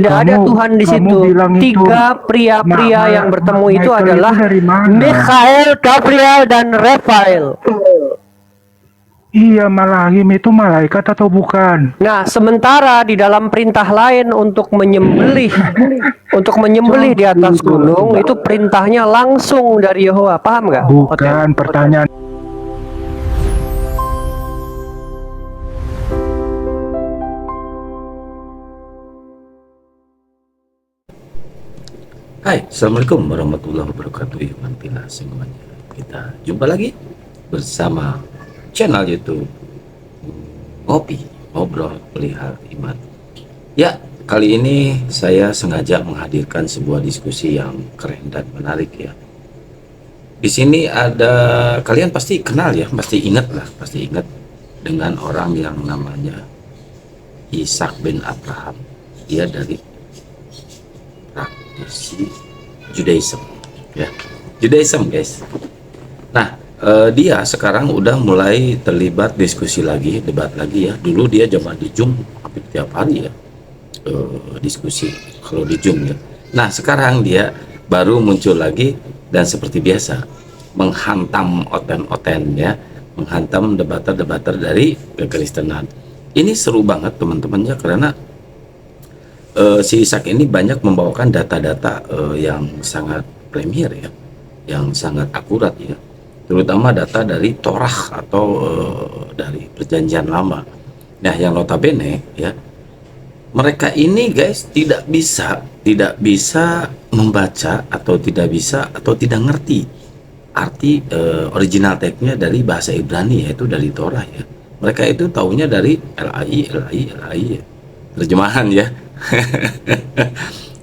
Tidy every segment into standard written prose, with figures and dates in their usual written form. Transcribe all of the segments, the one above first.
Tidak ada Tuhan di situ. Tiga pria-pria yang bertemu itu adalah Mikhail, Gabriel, dan Rafael. Iya, Malahim itu malaikat atau bukan? Nah, sementara di dalam perintah lain untuk menyembelih di atas gunung itu perintahnya langsung dari Yehova. Paham nggak? Bukan, pertanyaan. Hai, Assalamualaikum warahmatullahi wabarakatuh. Mantilah semuanya. Kita jumpa lagi bersama channel YouTube Ngopi, Ngobrol Perihal Iman. Ya, kali ini saya sengaja menghadirkan sebuah diskusi yang keren dan menarik ya. Di sini ada, kalian pasti kenal ya, pasti ingat dengan orang yang namanya Ishak bin Abraham. Dia dari praktisi Judaism ya, Judaism guys. Nah, dia sekarang udah mulai terlibat diskusi lagi, debat lagi ya. Dulu dia coba di Zoom hampir tiap hari ya, diskusi kalau di Zoom ya. Nah, sekarang dia baru muncul lagi dan seperti biasa menghantam oten-oten ya, menghantam debater-debater dari kekristenan. Ini seru banget teman-teman ya, karena si Ishak ini banyak membawakan data-data yang sangat premier ya, yang sangat akurat ya, terutama data dari Torah atau dari Perjanjian Lama. Nah, yang notabene ya, mereka ini guys tidak bisa membaca atau tidak ngerti arti original teksnya dari bahasa Ibrani, yaitu dari Torah ya. Mereka itu taunya dari LAI ya, terjemahan ya.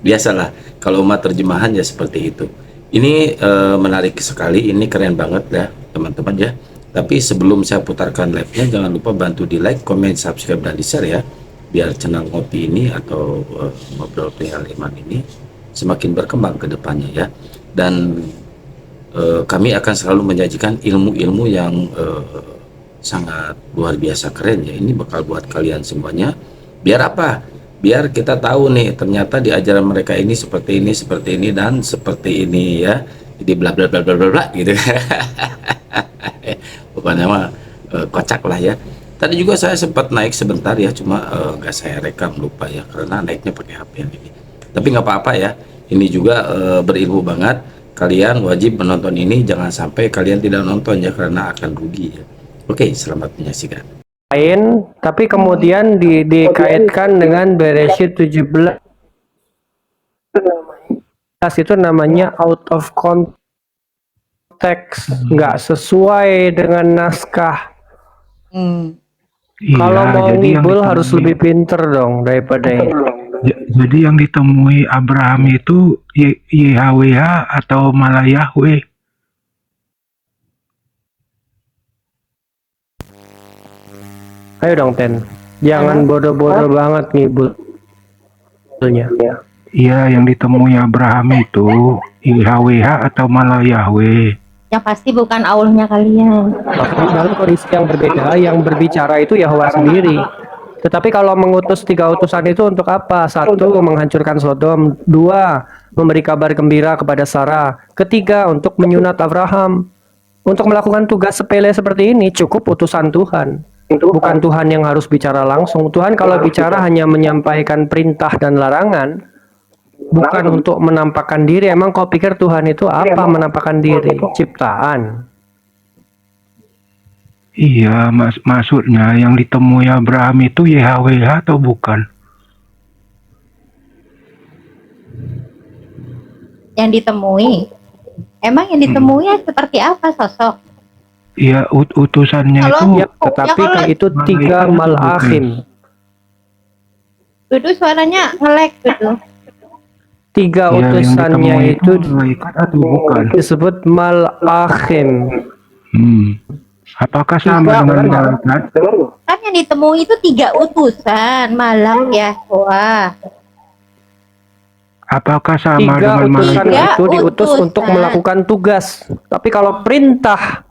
Biasalah kalau umat terjemahan ya seperti itu. Ini menarik sekali, ini keren banget ya teman-teman ya. Tapi sebelum saya putarkan live-nya, jangan lupa bantu di like, comment, subscribe, dan di share ya, biar channel Ngopi ini atau Ngobrol Perihal Iman ini semakin berkembang ke depannya ya. Dan kami akan selalu menyajikan ilmu-ilmu yang sangat luar biasa keren ya. Ini bakal buat kalian semuanya. Biar apa? Biar kita tahu nih, ternyata di ajaran mereka ini seperti ini dan seperti ini ya. Jadi bla bla bla bla bla bla gitu. Pokoknya mah kocak lah ya. Tadi juga saya sempat naik sebentar ya, cuma nggak saya rekam, lupa ya, karena naiknya pakai HP yang ini. Tapi nggak apa-apa ya. Ini juga berilmu banget. Kalian wajib menonton ini, jangan sampai kalian tidak nonton ya, karena akan rugi ya. Oke, selamat menyaksikan. Lain, tapi kemudian dikaitkan dengan Bereshit 17 itu namanya out of context, nggak sesuai dengan naskah. Iya, Kalau mau jadi ngibul harus lebih pinter dong daripada ini. Jadi yang ditemui Abraham itu YHWH atau malah Yahweh? Ayo dong Ten, jangan bodoh-bodoh banget ngibulnya. Iya, yang ditemui Abraham itu YHWH atau malah Yahweh? Yang pasti bukan Allahnya kalian. Dalam kondisi yang berbeda, yang berbicara itu Yahwa sendiri. Tetapi kalau mengutus 3 utusan itu untuk apa? 1, menghancurkan Sodom. 2, memberi kabar gembira kepada Sarah. 3, untuk menyunat Abraham. Untuk melakukan tugas sepele seperti ini cukup utusan Tuhan. Bukan Tuhan yang harus bicara langsung. Tuhan kalau bicara hanya menyampaikan perintah dan larangan, bukan untuk menampakkan diri. Emang kau pikir Tuhan itu apa menampakkan diri? Ciptaan. Iya, maksudnya yang ditemui Abraham itu YHWH atau bukan? Yang ditemui. Emang yang ditemui seperti apa sosok? Iya, utusannya Kalau- itu. Ya, tetapi kan itu 3 malachim. Itu suaranya nge-lag gitu. 3 Iya, yang utusannya ditemui itu malaikat atau bukan? disebut malachim. Apakah sama dengan malaikat? Kan yang ditemui itu 3 utusan, malam ya. Wah. Apakah sama 3 dengan utusan malaikat? itu diutus utusan. untuk melakukan tugas. Tapi kalau perintah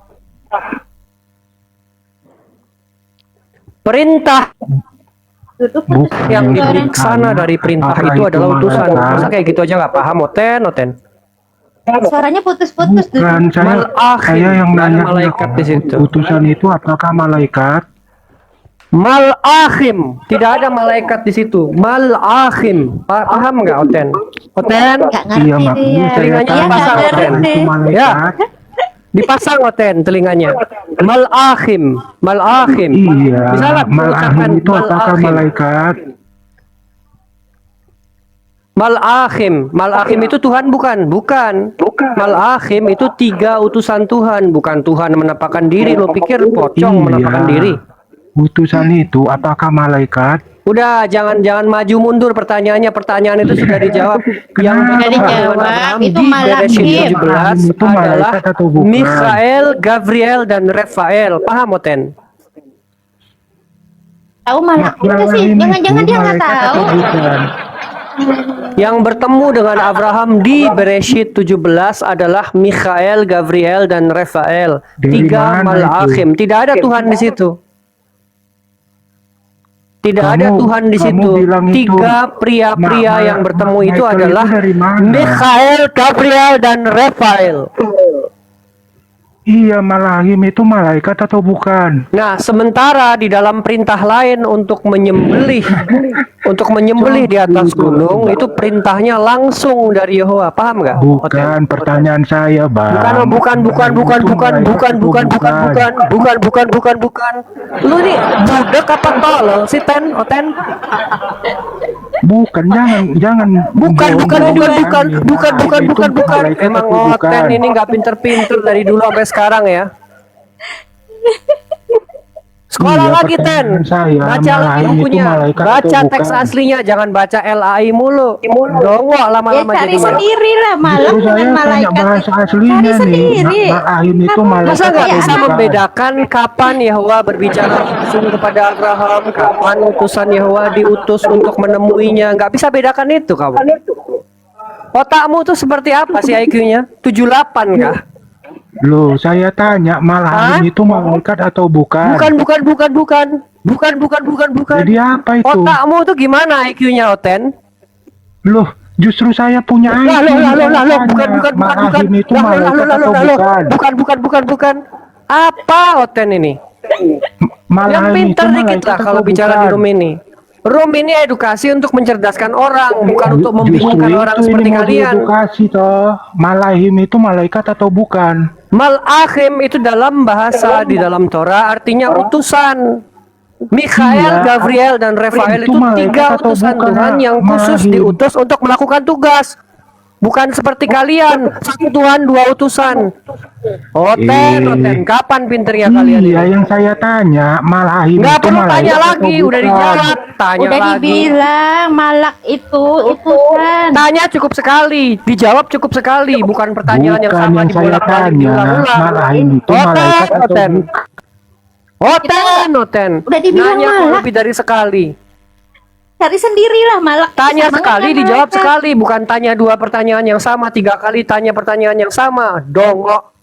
Itu Bukan Yang yang diberi sana dari perintah Apakah itu adalah utusan. malaikat? Masa kayak gitu aja nggak paham, Oten? suaranya putus-putus. Bukan, saya Malakhim. yang Nggak ada nanya malaikat di situ. utusan itu apakah malaikat? Malakhim, tidak ada malaikat di situ. Malakhim, paham nggak, Oten? Oten, Nggak ngerti Iya, makanya dia. saya Telinganya tanya pasang, apakah Oten. itu malaikat? dipasang Oten telinganya. Malakhim. Iya, Bisa nggak mengucapkan malahim itu apakah malakhim? malaikat? Malakhim itu Tuhan bukan? Malakhim itu 3 utusan Tuhan, bukan Tuhan menampakkan diri. Lo pikir pocong menampakkan diri? Utusan itu apakah malaikat? Udah, jangan maju mundur pertanyaannya. Pertanyaan itu sudah dijawab. Yang Sudah bertemu dengan dijawab, Abraham itu di Malakhim. Bereshit 17 Itu adalah malaikat atau bukan? Mikhael, Gabriel, dan Rafael. Paham, Oten? Tahu malah itu sih. Malahim Jangan-jangan itu dia nggak malaikat tahu. atau bukan? Yang bertemu dengan Abraham di Bereshit 17 adalah Mikhael, Gabriel, dan Rafael. Dari 3 mana malakhim. Tidak ada Tuhan di situ. Tidak ada Tuhan di kamu situ. bilang itu 3 pria-pria yang bertemu itu Michael adalah dari mana? Mikhael, Gabriel, dan Rafael. Iya, malahim itu malaikat atau bukan? Nah, sementara di dalam perintah lain untuk menyembelih di atas gunung, itu perintahnya langsung dari Yehova. Paham nggak? Bukan, pertanyaan saya, Bang. Bukan. Lu nih budak apa tolol sih, Oten? Bukan, jangan. Bukan. Itu malaikat Emang atau Oten bukan? ini nggak pinter-pinter dari dulu sampai sekarang ya. Sekolah Iya, lagi, Ten. pertanyaan saya, Baca lagi malahim itu bukunya. malaikat Baca atau teks bukan? aslinya, jangan baca LAI mulu. Dongok Ya lama-lama cari jadinya. sendiri lah malah Justru saya dengan tanya malaikat. bahasa aslinya Cari nih. sendiri. Malahim itu malaikat Masa nggak atau bisa bukan? membedakan kapan Yehova berbicara langsung kepada Abraham, kapan utusan Yehova diutus untuk menemuinya? Nggak bisa bedakan itu kamu. Otakmu tuh seperti apa sih IQ-nya? 78 kah? Loh, saya tanya malahim itu malaikat atau bukan? Bukan. Jadi apa itu? Otakmu tuh gimana IQ-nya, Oten? Loh, justru saya punya IQ. Malahim itu malaikat atau bukan? Bukan. Apa Oten ini? Yang Malahim itu pintar dikit malaikat lah kalau atau bicara di bukan? room ini. Room ini edukasi untuk mencerdaskan orang, bukan untuk Justru membingungkan orang itu seperti ini mau kalian. diedukasi toh. Malahim itu malaikat atau bukan? Malakhim itu dalam bahasa di dalam Torah artinya utusan. Mikhael, Iya. Gabriel, dan Rafael Itu itu malaikat 3 atau utusan bukan, Tuhan yang khusus Malahim? diutus untuk melakukan tugas. Bukan seperti kalian, 1 Tuhan 2 utusan. Oten, kapan pinternya kalian Iya, ini? yang saya tanya malahim Nggak itu perlu malaikat tanya atau lagi, udah bukan? dijawab. Tanya Udah lagi. dibilang malak itu utusan. Tanya cukup sekali, dijawab cukup sekali, bukan pertanyaan yang Bukan sama yang saya dibolak-balik tanya, diulang-ulang. malahim itu malaikat atau Oten. bukan? Oten. Udah dibilang Nanya kok malak. lebih dari sekali. Cari sendirilah malak. Tanya Sama sekali, dengan dijawab malaikat. sekali, bukan tanya 2 pertanyaan yang sama, 3 kali tanya pertanyaan yang sama. Dongok.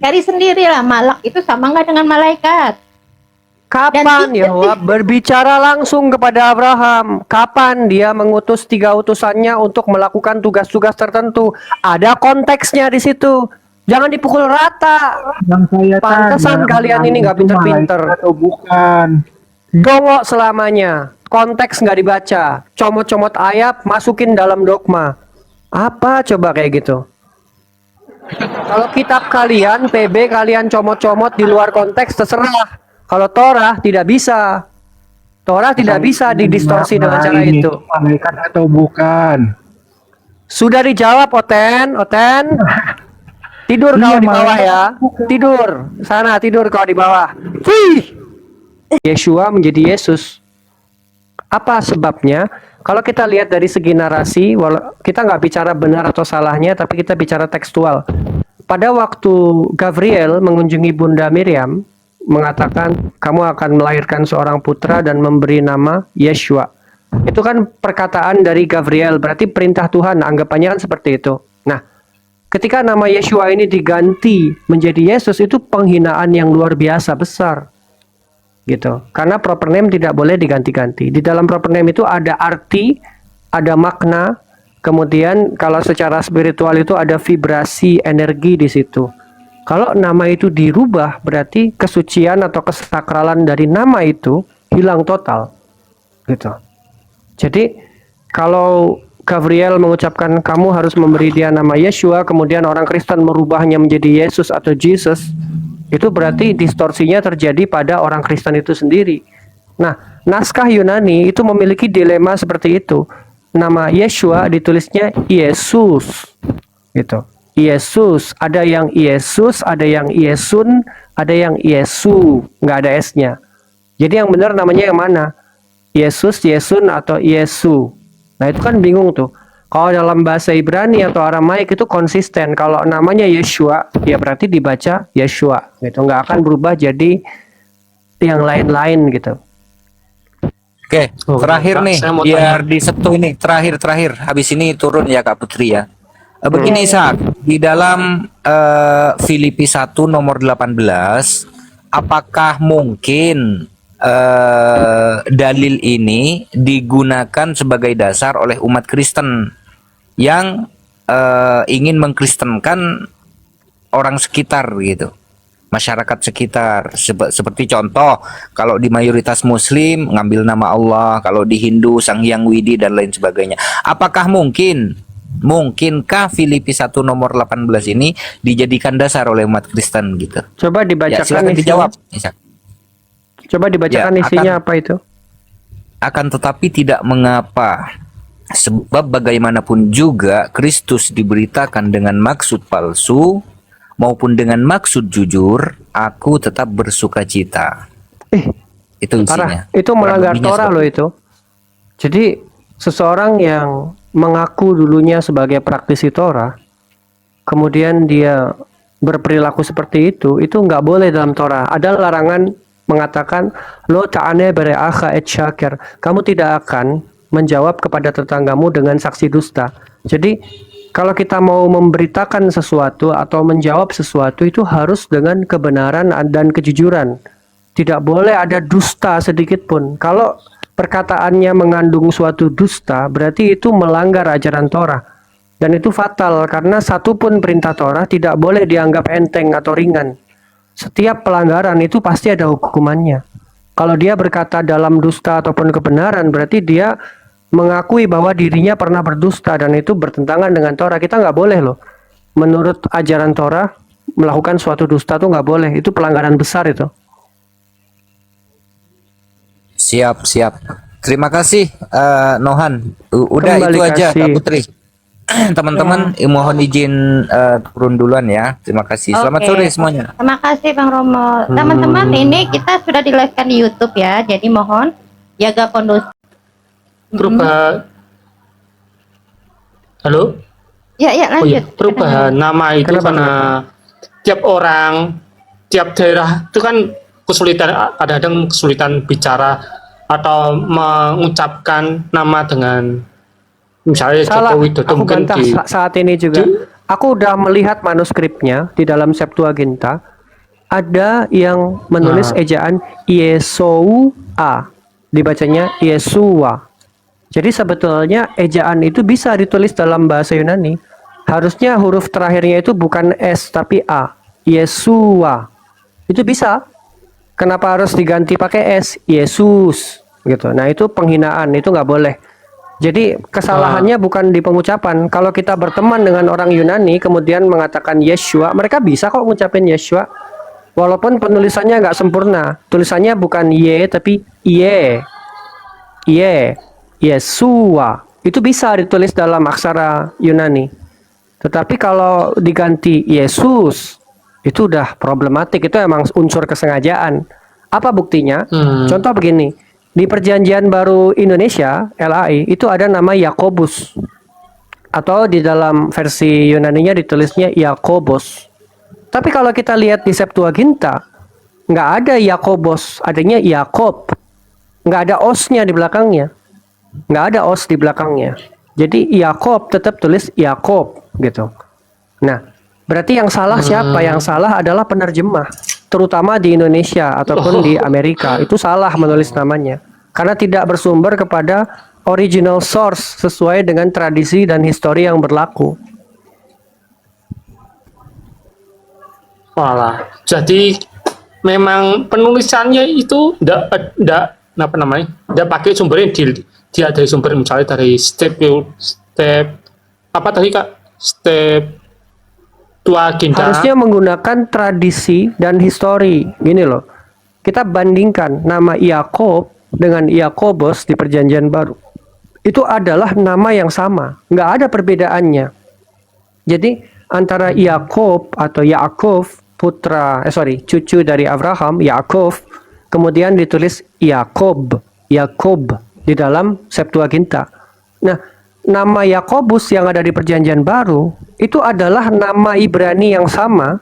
Cari sendirilah malak itu sama nggak dengan malaikat? Kapan Dan Yehova berbicara langsung kepada Abraham? Kapan dia mengutus 3 utusannya untuk melakukan tugas-tugas tertentu? Ada konteksnya di situ. Jangan dipukul rata. Yang saya Pantesan tanya, kalian ini nggak malahim itu pinter-pinter. malaikat atau bukan? Dongok selamanya. Konteks nggak dibaca. Comot-comot ayat, masukin dalam dogma. Apa coba kayak gitu? Kalau kitab kalian, PB kalian comot-comot di luar konteks, terserah. Kalau Torah tidak bisa. Torah tidak bisa didistorsi dengan cara Malahim itu. malaikat atau bukan? Sudah dijawab, Oten. Tidur kau Iya, di bawah malaikat. ya. Tidur. Sana tidur kau di bawah. Wih. Yeshua menjadi Yesus. Apa sebabnya? Kalau kita lihat dari segi narasi, kita nggak bicara benar atau salahnya, tapi kita bicara tekstual. Pada waktu Gabriel mengunjungi Bunda Miriam, mengatakan kamu akan melahirkan seorang putra dan memberi nama Yeshua. Itu kan perkataan dari Gabriel, berarti perintah Tuhan, anggapannya kan seperti itu. Nah, ketika nama Yeshua ini diganti menjadi Yesus, itu penghinaan yang luar biasa besar. Gitu. Karena proper name tidak boleh diganti-ganti. Di dalam proper name itu ada arti, ada makna, kemudian kalau secara spiritual itu ada vibrasi energi di situ. Kalau nama itu dirubah, berarti kesucian atau kesakralan dari nama itu hilang total. Gitu. Jadi kalau Gabriel mengucapkan kamu harus memberi dia nama Yeshua, kemudian orang Kristen merubahnya menjadi Yesus atau Jesus, itu berarti distorsinya terjadi pada orang Kristen itu sendiri. Nah, naskah Yunani itu memiliki dilema seperti itu. Nama Yeshua ditulisnya Yesus, gitu. Yesus, ada yang Yesus, ada yang Yesun, ada yang Yesu, nggak ada S-nya. Jadi yang benar namanya yang mana? Yesus, Yesun, atau Yesu. Nah itu kan bingung tuh. Kalau dalam bahasa Ibrani atau Aramaik itu konsisten. Kalau namanya Yeshua, ya berarti dibaca Yeshua. Gitu. Nggak akan berubah jadi yang lain-lain gitu. Oke, terakhir Kak, nih, saya mau biar disetu ini, terakhir. Habis ini turun ya Kak Putri ya. Begini Sak, di dalam Filipi 1 nomor 18, apakah mungkin dalil ini digunakan sebagai dasar oleh umat Kristen yang ingin mengkristenkan orang sekitar gitu, masyarakat sekitar, seperti contoh kalau di mayoritas Muslim ngambil nama Allah, kalau di Hindu Sang Hyang Widi dan lain sebagainya. Apakah mungkinkah Filipi 1 nomor 18 ini dijadikan dasar oleh umat Kristen gitu? Coba Ya, dibacakan silakan isinya. dijawab. Isak. Coba dibacakan Ya, isinya apa itu? Akan tetapi tidak mengapa, sebab bagaimanapun juga Kristus diberitakan dengan maksud palsu maupun dengan maksud jujur, aku tetap bersuka cita. Itu isinya. Parah, itu melanggar Kurang lebihnya Torah seperti loh itu. Jadi seseorang yang mengaku dulunya sebagai praktisi Torah, kemudian dia berperilaku seperti itu nggak boleh dalam Torah. Ada larangan mengatakan lo ta'ane bere'akha et syakir. Kamu tidak akan menjawab kepada tetanggamu dengan saksi dusta. Jadi kalau kita mau memberitakan sesuatu atau menjawab sesuatu itu harus dengan kebenaran dan kejujuran. Tidak boleh ada dusta sedikit pun. Kalau perkataannya mengandung suatu dusta, berarti itu melanggar ajaran Torah. Dan itu fatal karena satu pun perintah Torah tidak boleh dianggap enteng atau ringan. Setiap pelanggaran itu pasti ada hukumannya. Kalau dia berkata dalam dusta ataupun kebenaran, berarti dia mengakui bahwa dirinya pernah berdusta dan itu bertentangan dengan Torah. Kita nggak boleh loh. Menurut ajaran Torah, melakukan suatu dusta tuh nggak boleh. Itu pelanggaran besar itu. Siap. Terima kasih Nohan. Udah Kembali itu aja kasih. Kak Putri. Teman-teman mohon izin turun duluan ya. Terima kasih. Selamat Oke. sore semuanya. Terima kasih Bang Romo. Teman-teman, ini kita sudah di live kan di YouTube ya. Jadi mohon jaga kondusif. Perubahan. Halo? Ya, Oh iya, lanjut. perubahan nama itu Kenapa? karena tiap orang, tiap daerah itu kan kesulitan, kadang-kadang kesulitan bicara atau mengucapkan nama dengan misalnya Salah, Joko Widodo aku mungkin bantah di saat ini juga. Aku udah melihat manuskripnya di dalam Septuaginta. Ada yang menulis ejaan Yesua, dibacanya Yesua. Jadi sebetulnya ejaan itu bisa ditulis dalam bahasa Yunani. Harusnya huruf terakhirnya itu bukan S tapi A. Yesua. Itu bisa. Kenapa harus diganti pakai S? Yesus. Gitu. Nah itu penghinaan, itu nggak boleh. Jadi kesalahannya bukan di pengucapan. Kalau kita berteman dengan orang Yunani kemudian mengatakan Yeshua, mereka bisa kok ngucapin Yeshua. Walaupun penulisannya nggak sempurna. Tulisannya bukan Y tapi Ye. Ye. Yesua. Itu bisa ditulis dalam aksara Yunani. Tetapi kalau diganti Yesus, itu udah problematik. Itu emang unsur kesengajaan. Apa buktinya? Contoh begini. Di Perjanjian Baru Indonesia, LAI, itu ada nama Yakobus. Atau di dalam versi Yunaninya ditulisnya Yakobos. Tapi kalau kita lihat di Septuaginta, nggak ada Yakobos, adanya Yakob. Nggak ada osnya di belakangnya. Nggak ada os di belakangnya. Jadi Yakob tetap tulis Yakob gitu. Nah, berarti yang salah siapa? Yang salah adalah penerjemah, terutama di Indonesia ataupun di Amerika. Itu salah menulis namanya. Karena tidak bersumber kepada original source sesuai dengan tradisi dan histori yang berlaku. Walah, jadi memang penulisannya itu enggak apa namanya? Enggak pakai sumbernya dia dari sumber misalnya dari step apa tadi Kak? Step tua agenda. Harusnya menggunakan tradisi dan histori. Gini loh, kita bandingkan nama Yakob dengan Yakobus di Perjanjian Baru. Itu adalah nama yang sama, nggak ada perbedaannya. Jadi antara Yakob atau Yaakov cucu dari Abraham, Yaakov, kemudian ditulis Yakob di dalam Septuaginta. Nah, nama Yakobus yang ada di Perjanjian Baru itu adalah nama Ibrani yang sama,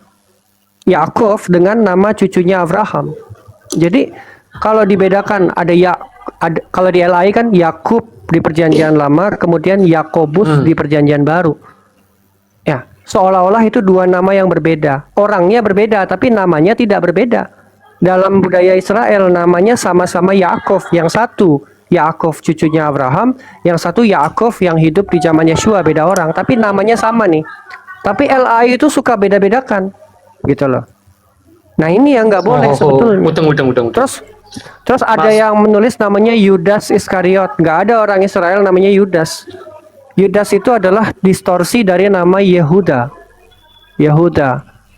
Yaakov, dengan nama cucunya Abraham. Jadi kalau dibedakan kalau di LAI kan Yakub di Perjanjian Lama, kemudian Yakobus di Perjanjian Baru. Ya, seolah-olah itu dua nama yang berbeda. Orangnya berbeda, tapi namanya tidak berbeda. Dalam budaya Israel namanya sama-sama Yaakov. Yang satu Yaakov cucunya Abraham, yang satu Yaakov yang hidup di zaman Yeshua, beda orang, tapi namanya sama nih. Tapi LAI itu suka beda-bedakan, gitu loh. Nah ini yang nggak boleh sebetulnya. Udang. Terus ada yang menulis namanya Yudas Iskariot. Nggak ada orang Israel namanya Yudas. Yudas itu adalah distorsi dari nama Yehuda.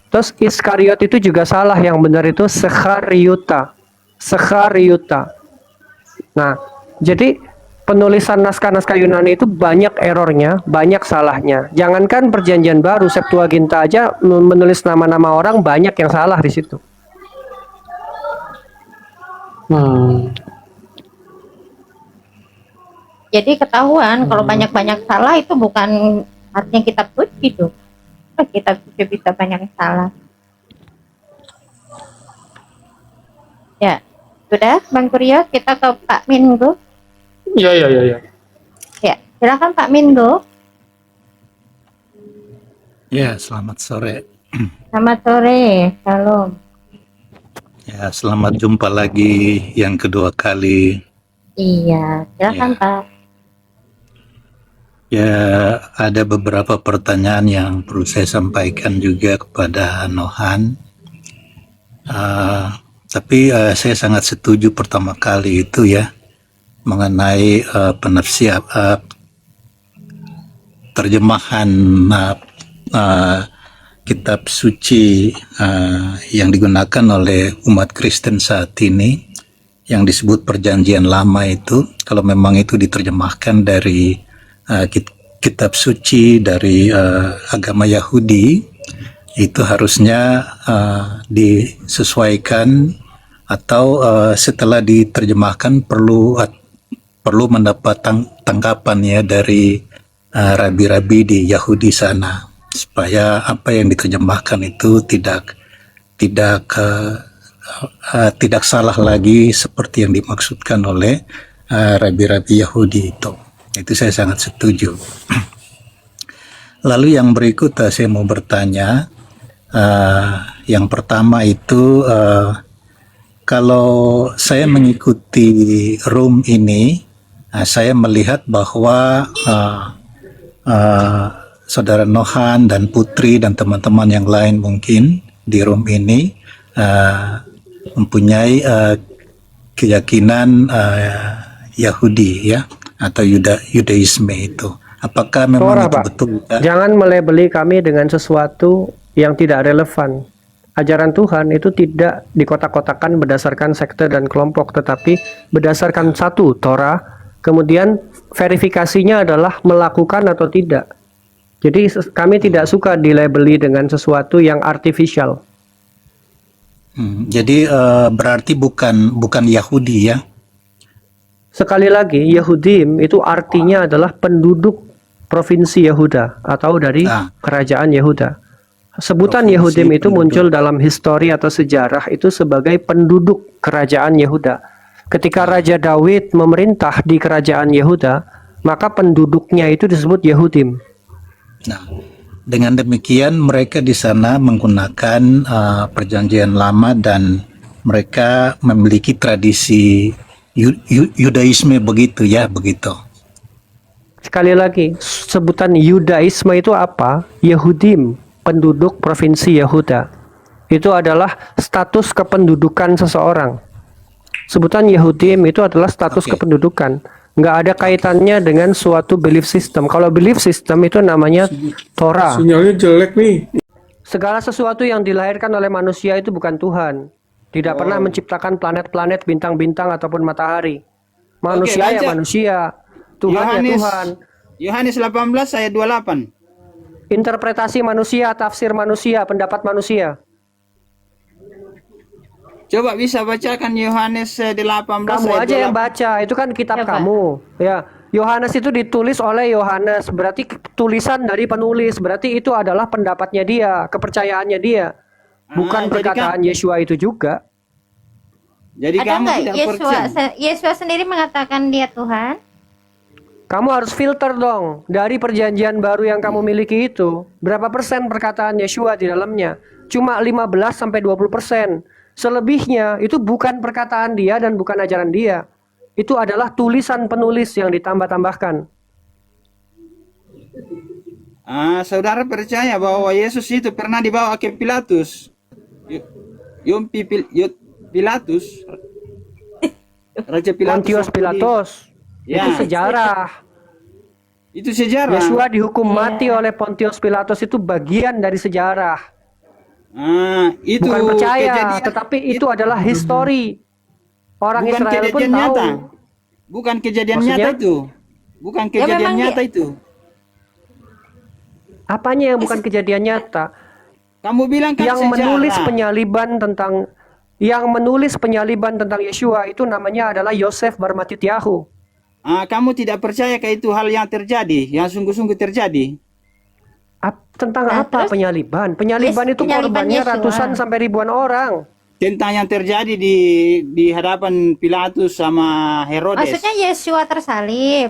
Terus Iskariot itu juga salah, yang benar itu Sekharyuta. Nah, jadi penulisan naskah-naskah Yunani itu banyak errornya, banyak salahnya. Jangankan Perjanjian Baru, Septuaginta aja menulis nama-nama orang banyak yang salah di situ. Jadi ketahuan kalau banyak-banyak salah itu bukan artinya kitab suci tuh. Kitab suci bisa banyak yang salah. Ya, sudah Bang Kuryo, kita ke Pak Mingo. Iya. Ya, silakan Pak Mingo. Ya, selamat sore. Selamat sore, salam. Ya, selamat jumpa lagi yang kedua kali. Iya, silakan Ya. Pak. Ya, ada beberapa pertanyaan yang perlu saya sampaikan juga kepada Nohan. Tapi saya sangat setuju pertama kali itu ya, mengenai penafsiran terjemahan kitab suci yang digunakan oleh umat Kristen saat ini, yang disebut Perjanjian Lama itu, kalau memang itu diterjemahkan dari kitab suci dari agama Yahudi, itu harusnya disesuaikan atau setelah diterjemahkan perlu mendapat tanggapan ya dari rabi-rabi di Yahudi sana, supaya apa yang diterjemahkan itu tidak salah lagi seperti yang dimaksudkan oleh rabi-rabi Yahudi itu. Itu saya sangat setuju. Lalu yang berikut saya mau bertanya, yang pertama itu kalau saya mengikuti room ini, saya melihat bahwa saudara Nohan dan Putri dan teman-teman yang lain mungkin di room ini mempunyai keyakinan Yahudi ya, atau Yudaisme itu. Apakah memang Suara, itu Pak. betul? Jangan melebeli kami dengan sesuatu yang tidak relevan. Ajaran Tuhan itu tidak dikotak-kotakan berdasarkan sekte dan kelompok, tetapi berdasarkan satu Torah, kemudian verifikasinya adalah melakukan atau tidak. Jadi kami tidak suka dilabeli dengan sesuatu yang artificial. Jadi berarti bukan Yahudi ya? Sekali lagi, Yehudim itu artinya adalah penduduk provinsi Yehuda atau dari kerajaan Yehuda. Sebutan Provinsi Yehudim itu penduduk. muncul dalam histori atau sejarah itu sebagai penduduk kerajaan Yehuda. Ketika Raja Daud memerintah di kerajaan Yehuda, maka penduduknya itu disebut Yehudim. Nah, Dengan demikian mereka di sana menggunakan perjanjian lama dan mereka memiliki tradisi Yudaisme begitu ya, begitu. Sekali lagi, sebutan Yudaisme itu apa? Yehudim, penduduk provinsi Yehuda. Itu adalah status kependudukan seseorang. Sebutan Yehudim itu adalah status Oke. kependudukan. Nggak ada kaitannya dengan suatu belief system. Kalau belief system itu namanya Torah. Sinyalnya jelek nih. Segala sesuatu yang dilahirkan oleh manusia itu bukan Tuhan. Tidak pernah menciptakan planet-planet, bintang-bintang, ataupun matahari. Manusia ya baca. manusia. Tuhan ya Tuhan. Yohanes 18 ayat 28. Interpretasi manusia, tafsir manusia, pendapat manusia. Coba bisa bacakan Yohanes 18 Kamu ayat aja yang 28. baca, itu kan kitab Coba. kamu. Ya, Yohanes itu ditulis oleh Yohanes, berarti tulisan dari penulis, berarti itu adalah pendapatnya dia, kepercayaannya dia. Bukan jadi perkataan Yesua itu juga. Jadi Ada kamu nggak tidak Yesua, percaya. Yesua sendiri mengatakan dia Tuhan? Kamu harus filter dong dari perjanjian baru yang kamu miliki itu. Berapa persen perkataan Yesua di dalamnya? Cuma 15 sampai 20%. Selebihnya itu bukan perkataan dia dan bukan ajaran dia. Itu adalah tulisan penulis yang ditambah-tambahkan. Saudara percaya bahwa Yesus itu pernah dibawa ke Pilatus? Pilatus. Raja Pilatus. Pontius Pilatus. Ya. Itu sejarah. Itu sejarah. Yesua dihukum mati oleh Pontius Pilatus itu bagian dari sejarah. Itu Bukan percaya, kejadian- tetapi itu adalah histori. Orang bukan Israel pun kejadian tahu. nyata. Bukan kejadian Maksudnya? nyata itu. Bukan kejadian memang nyata itu. Apanya yang bukan kejadian nyata? Kamu bilang kan Yang sejarah. menulis penyaliban tentang Yesua itu namanya adalah Yosef bar Matityahu. Kamu tidak percaya ke itu hal yang terjadi, yang sungguh-sungguh terjadi? Tentang Nah, apa terus? penyaliban? Penyaliban Yes, itu penyaliban korbannya Yesua. ratusan sampai ribuan orang. Tentang yang terjadi di hadapan Pilatus sama Herodes. Maksudnya Yesua tersalib.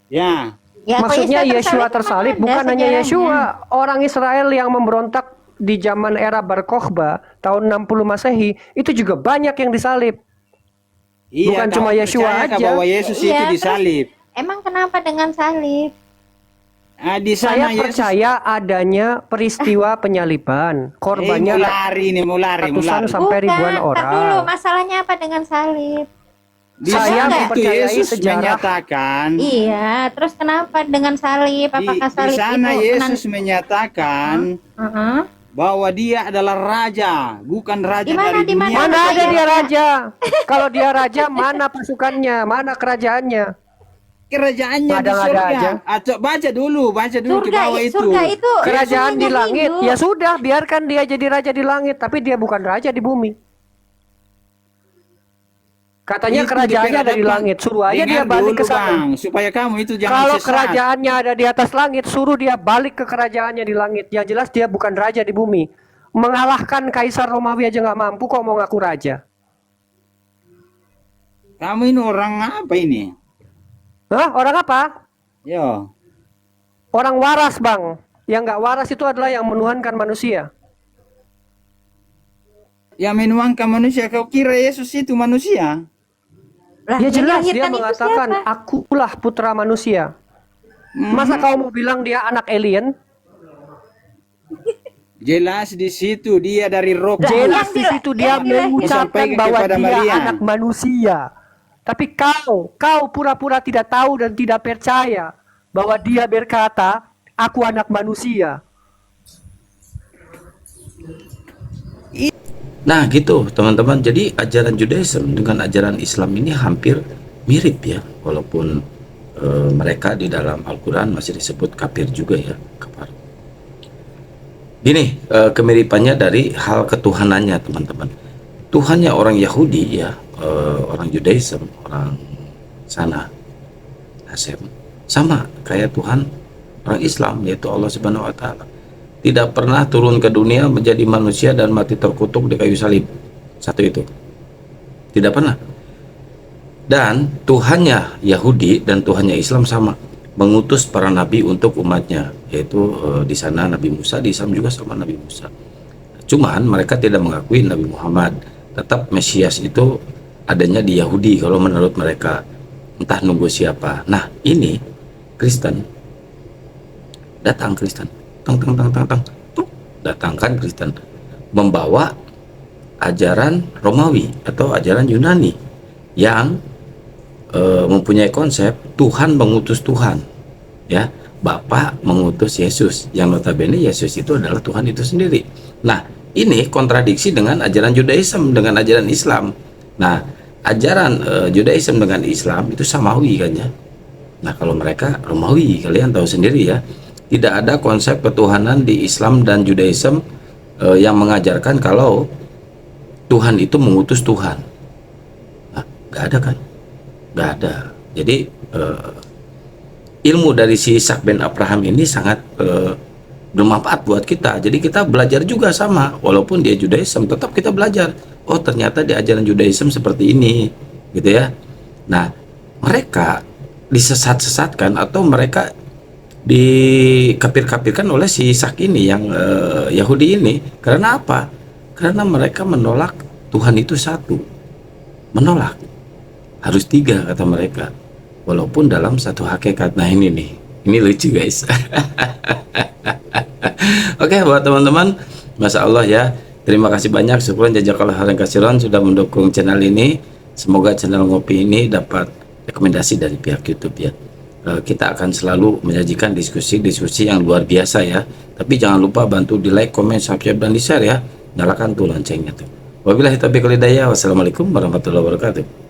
Ya. Ya, kalau Maksudnya Yesua kan tersalib ada bukan hanya sejarahnya. Yesua. Orang Israel yang memberontak di zaman era Bar Kokhba tahun 60 Masehi itu juga banyak yang disalib. Iya, Bukan kamu cuma Yesua percaya aja. bahwa Yesus Iya, itu terus disalib. Emang kenapa dengan salib? Di sana Saya percaya adanya peristiwa penyaliban. Korbannya mau lari. ratusan sampai ribuan tar dulu, orang. masalahnya apa dengan salib? Di Saya sana itu mempercayai Yesus sejarah. menyatakan. Iya, terus kenapa dengan salib? Apakah Di salib sana itu Yesus menyatakan Heeh. bahwa dia adalah raja, bukan raja Di mana, dari di mana? dunia. Mana ada dia raja? Kalau dia raja, mana pasukannya? Mana kerajaannya? Kerajaannya di Ada-ada surga. aja. Baca dulu ke Surga, bawah itu. surga itu Kerajaan di dunianya langit. hidup. Ya sudah, biarkan dia jadi raja di langit, tapi dia bukan raja di bumi. Katanya Itu kerajaannya ada di diperhadapkan. langit. Suruh aja Dengar dia balik dulu, ke sana. Bang, supaya kamu itu jangan Kalau sesat. kerajaannya ada di atas langit, suruh dia balik ke kerajaannya di langit. Yang jelas dia bukan raja di bumi. Mengalahkan Kaisar Romawi aja nggak mampu, kok mau ngaku raja? Kamu ini orang apa ini? Hah? Orang apa? Yo. Orang waras, Bang. Yang nggak waras itu adalah yang menuhankan manusia. Yang menuangkan manusia, kau kira Yesus itu manusia? Lah, Ya yang jelas dia dilahirkan itu mengatakan, siapa? akulah putra manusia. Masa kau mau bilang dia anak alien? Jelas di situ dia dari roh Lah, kudus. Jelas di situ dia yang dilahirkan. mengucapkan Disampaikan bahwa kepada dia Maria. anak manusia. Tapi kau pura-pura tidak tahu dan tidak percaya bahwa dia berkata, aku anak manusia. Nah gitu teman-teman, jadi ajaran Judaism dengan ajaran Islam ini hampir mirip ya, walaupun mereka di dalam Al-Quran masih disebut kafir juga ya, kafir. Gini, kemiripannya dari hal ketuhanannya teman-teman. Tuhannya orang Yahudi ya, orang Judaism, orang sana, Hasem, sama kayak Tuhan orang Islam, yaitu Allah Subhanahu Wa Taala. Tidak pernah turun ke dunia menjadi manusia dan mati terkutuk di kayu salib. Satu itu. Tidak pernah. Dan Tuhannya Yahudi dan Tuhannya Islam sama. mengutus para nabi untuk umatnya, yaitu di sana Nabi Musa, di Islam juga sama Nabi Musa. Cuman mereka tidak mengakui Nabi Muhammad. Tetap Mesias itu adanya di Yahudi kalau menurut mereka, entah nunggu siapa. Nah, ini Kristen datang, Kristen tuh, datangkan Kristen membawa ajaran Romawi atau ajaran Yunani yang mempunyai konsep Tuhan mengutus Tuhan, ya, Bapa mengutus Yesus, yang notabene Yesus itu adalah Tuhan itu sendiri. Nah, ini kontradiksi dengan ajaran Judaism, dengan ajaran Islam. Nah, ajaran Judaism dengan Islam itu samawi kan ya. Nah, kalau mereka Romawi, kalian tahu sendiri ya, tidak ada konsep ketuhanan di Islam dan Judaism yang mengajarkan kalau Tuhan itu mengutus Tuhan. Nah, nggak ada kan? Nggak ada. Jadi ilmu dari si Ishak bin Abraham ini sangat bermanfaat buat kita. Jadi kita belajar juga sama, walaupun dia Judaism, tetap kita belajar. Oh, ternyata di ajaran Judaism seperti ini, gitu ya. Nah, mereka disesat-sesatkan atau mereka dikapir-kapirkan oleh si Ishak ini yang Yahudi ini. Karena apa? Karena mereka menolak Tuhan itu satu. Menolak. Harus tiga kata mereka. Walaupun dalam satu hakikat. Nah, ini nih. Ini lucu guys. Oke, buat teman-teman, Masya Allah ya. Terima kasih banyak. Syukron jazakallahu khairan katsiran sudah mendukung channel ini. Semoga channel Ngopi ini dapat rekomendasi dari pihak YouTube ya. Kita akan selalu menyajikan diskusi-diskusi yang luar biasa ya. Tapi jangan lupa bantu di like, comment, subscribe, dan di share ya. Nyalakan tuh loncengnya tuh. Wabillahi taufiq wal hidayah. Wassalamualaikum warahmatullahi wabarakatuh.